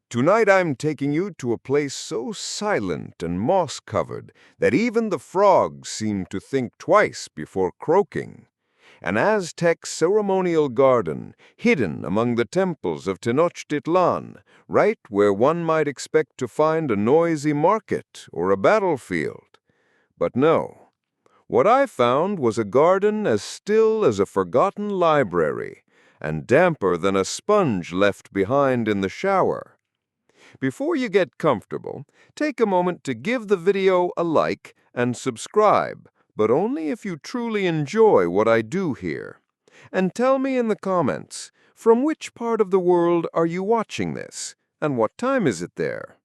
Tonight I'm taking you to a place so silent and moss-covered that even the frogs seem to think twice before croaking. An Aztec ceremonial garden hidden among the temples of Tenochtitlan, right where one might expect to find a noisy market or a battlefield. But no. What I found was a garden as still as a forgotten library, and damper than a sponge left behind in the shower. Before you get comfortable, take a moment to give the video a like and subscribe, but only if you truly enjoy what I do here. And tell me in the comments, from which part of the world are you watching this, and what time is it there?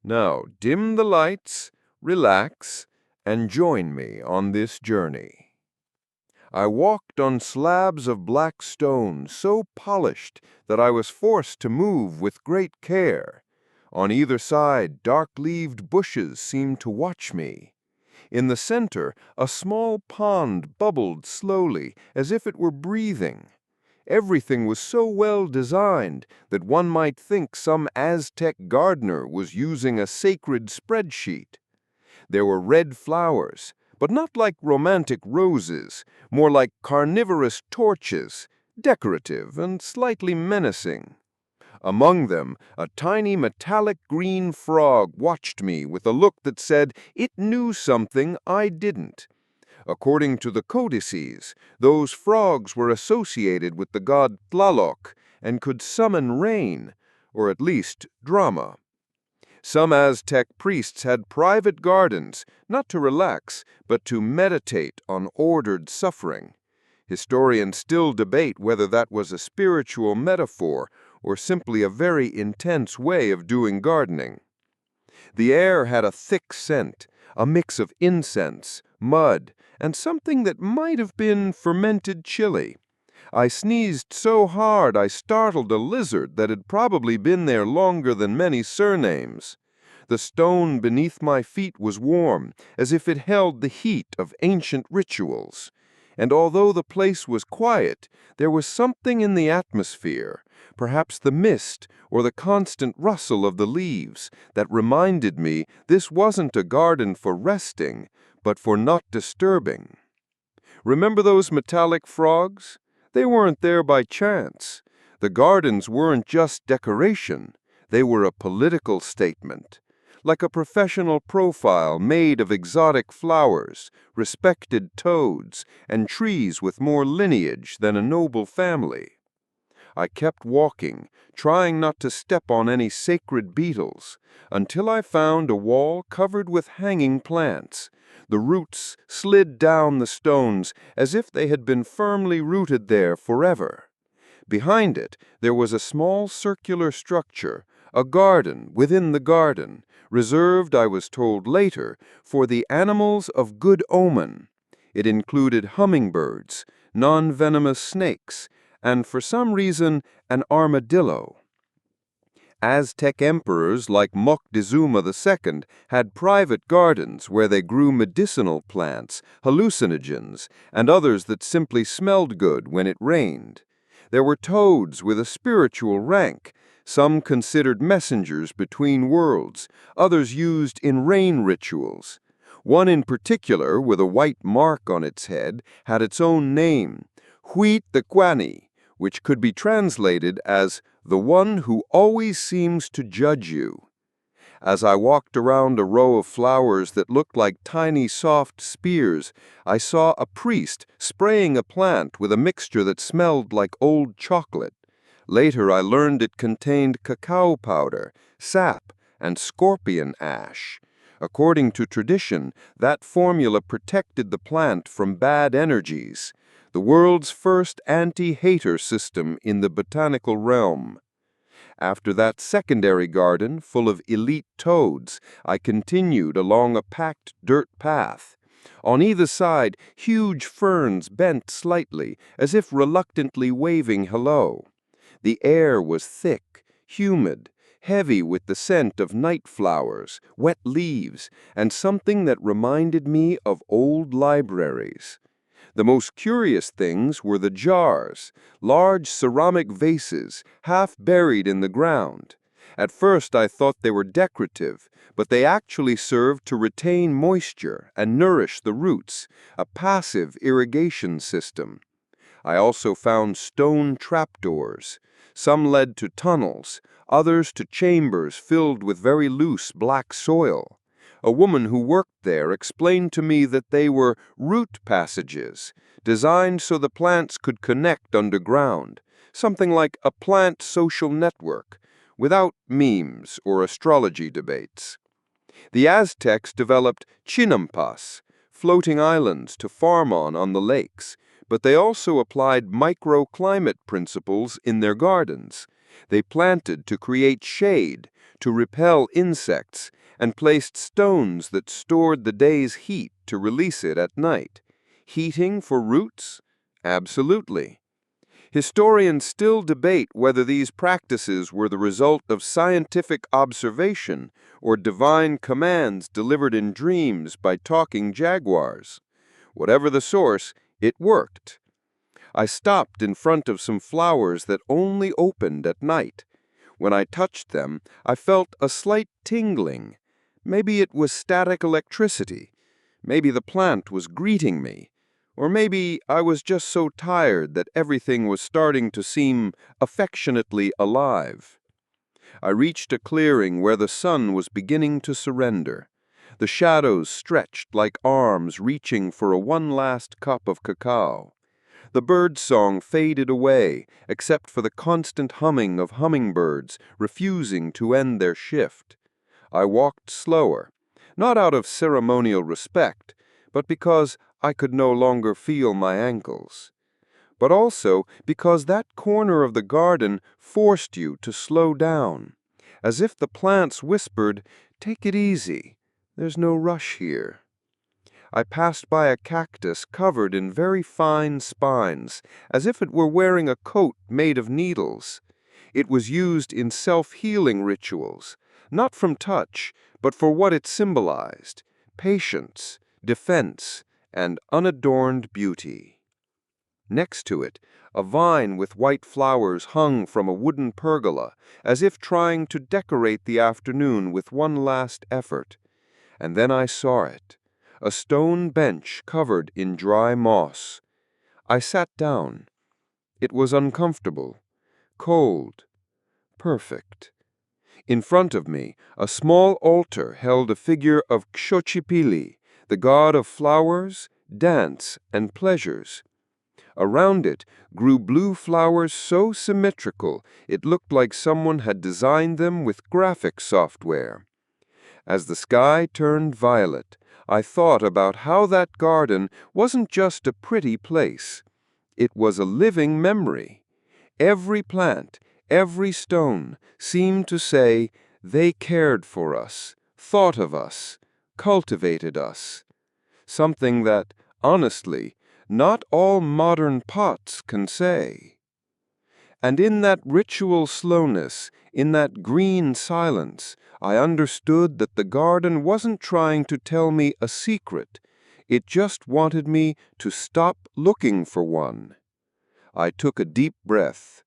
Now, dim the lights, relax, and join me on this journey. I walked on slabs of black stone so polished that I was forced to move with great care. On either side, dark-leaved bushes seemed to watch me. In the center, a small pond bubbled slowly, as if it were breathing. Everything was so well designed that one might think some Aztec gardener was using a sacred spreadsheet. There were red flowers, but not like romantic roses, more like carnivorous torches, decorative and slightly menacing. Among them, a tiny metallic green frog watched me with a look that said it knew something I didn't. According to the codices, those frogs were associated with the god Tlaloc and could summon rain, or at least drama. Some Aztec priests had private gardens, not to relax, but to meditate on ordered suffering. Historians still debate whether that was a spiritual metaphor or simply a very intense way of doing gardening. The air had a thick scent, a mix of incense, mud, and something that might have been fermented chili. I sneezed so hard I startled a lizard that had probably been there longer than many surnames. The stone beneath my feet was warm, as if it held the heat of ancient rituals. And although the place was quiet, there was something in the atmosphere, perhaps the mist or the constant rustle of the leaves, that reminded me this wasn't a garden for resting, but for not disturbing. Remember those metallic frogs? They weren't there by chance. The gardens weren't just decoration. They were a political statement. Like a professional profile made of exotic flowers, respected toads, and trees with more lineage than a noble family. I kept walking, trying not to step on any sacred beetles, until I found a wall covered with hanging plants. The roots slid down the stones as if they had been firmly rooted there forever. Behind it, there was a small circular structure, a garden within the garden, reserved, I was told later, for the animals of good omen. It included hummingbirds, non-venomous snakes, and for some reason, an armadillo. Aztec emperors like Moctezuma II had private gardens where they grew medicinal plants, hallucinogens, and others that simply smelled good when it rained. There were toads with a spiritual rank, some considered messengers between worlds, others used in rain rituals. One in particular, with a white mark on its head, had its own name, Huitzilopochtli, which could be translated as the one who always seems to judge you. As I walked around a row of flowers that looked like tiny soft spears, I saw a priest spraying a plant with a mixture that smelled like old chocolate. Later I learned it contained cacao powder, sap, and scorpion ash. According to tradition, that formula protected the plant from bad energies, the world's first anti-hater system in the botanical realm. After that secondary garden full of elite toads, I continued along a packed dirt path. On either side, huge ferns bent slightly, as if reluctantly waving hello. The air was thick, humid, heavy with the scent of night flowers, wet leaves, and something that reminded me of old libraries. The most curious things were the jars, large ceramic vases, half buried in the ground. At first I thought they were decorative, but they actually served to retain moisture and nourish the roots, a passive irrigation system. I also found stone trapdoors. Some led to tunnels, others to chambers filled with very loose black soil. A woman who worked there explained to me that they were root passages, designed so the plants could connect underground, something like a plant social network, without memes or astrology debates. The Aztecs developed chinampas, floating islands to farm on the lakes, but they also applied microclimate principles in their gardens. They planted to create shade, to repel insects, and placed stones that stored the day's heat to release it at night. Heating for roots? Absolutely. Historians still debate whether these practices were the result of scientific observation or divine commands delivered in dreams by talking jaguars. Whatever the source, it worked. I stopped in front of some flowers that only opened at night. When I touched them, I felt a slight tingling. Maybe it was static electricity. Maybe the plant was greeting me. Or maybe I was just so tired that everything was starting to seem affectionately alive. I reached a clearing where the sun was beginning to surrender. The shadows stretched like arms reaching for a one last cup of cacao. The birdsong faded away, except for the constant humming of hummingbirds refusing to end their shift. I walked slower, not out of ceremonial respect, but because I could no longer feel my ankles. But also because that corner of the garden forced you to slow down, as if the plants whispered, "Take it easy, there's no rush here." I passed by a cactus covered in very fine spines, as if it were wearing a coat made of needles. It was used in self-healing rituals, not from touch, but for what it symbolized: patience, defense, and unadorned beauty. Next to it, a vine with white flowers hung from a wooden pergola, as if trying to decorate the afternoon with one last effort. And then I saw it, a stone bench covered in dry moss. I sat down. It was uncomfortable, cold, perfect. In front of me, a small altar held a figure of Xochipilli, the god of flowers, dance, and pleasures. Around it grew blue flowers so symmetrical it looked like someone had designed them with graphic software. As the sky turned violet, I thought about how that garden wasn't just a pretty place. It was a living memory. Every plant, every stone seemed to say, "They cared for us, thought of us, cultivated us." Something that, honestly, not all modern pots can say. And in that ritual slowness, in that green silence, I understood that the garden wasn't trying to tell me a secret. It just wanted me to stop looking for one. I took a deep breath.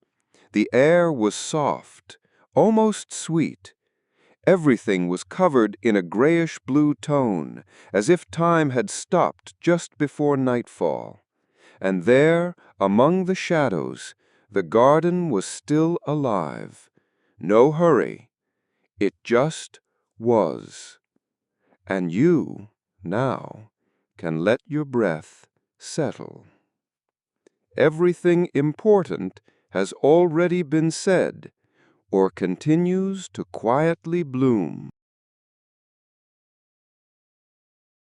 The air was soft, almost sweet. Everything was covered in a grayish-blue tone, as if time had stopped just before nightfall. And there, among the shadows, the garden was still alive. No hurry. It just was. And you, now, can let your breath settle. Everything important has already been said, or continues to quietly bloom.